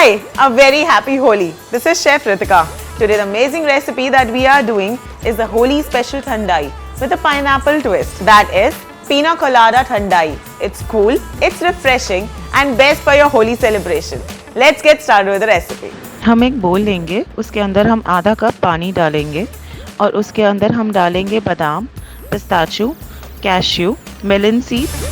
Hi, a very happy Holi. This is Chef Ritika. Today the amazing recipe that we are doing is the Holi special Thandai with a pineapple twist. That is Pina Colada Thandai. It's cool, it's refreshing and best for your Holi celebration. Let's get started with the recipe. हम एक बोल लेंगे, उसके अंदर हम आधा cup पानी डालेंगे और उसके अंदर हम डालेंगे बादाम, पिस्ताचू, कैश्यू, मेलन सीड्स,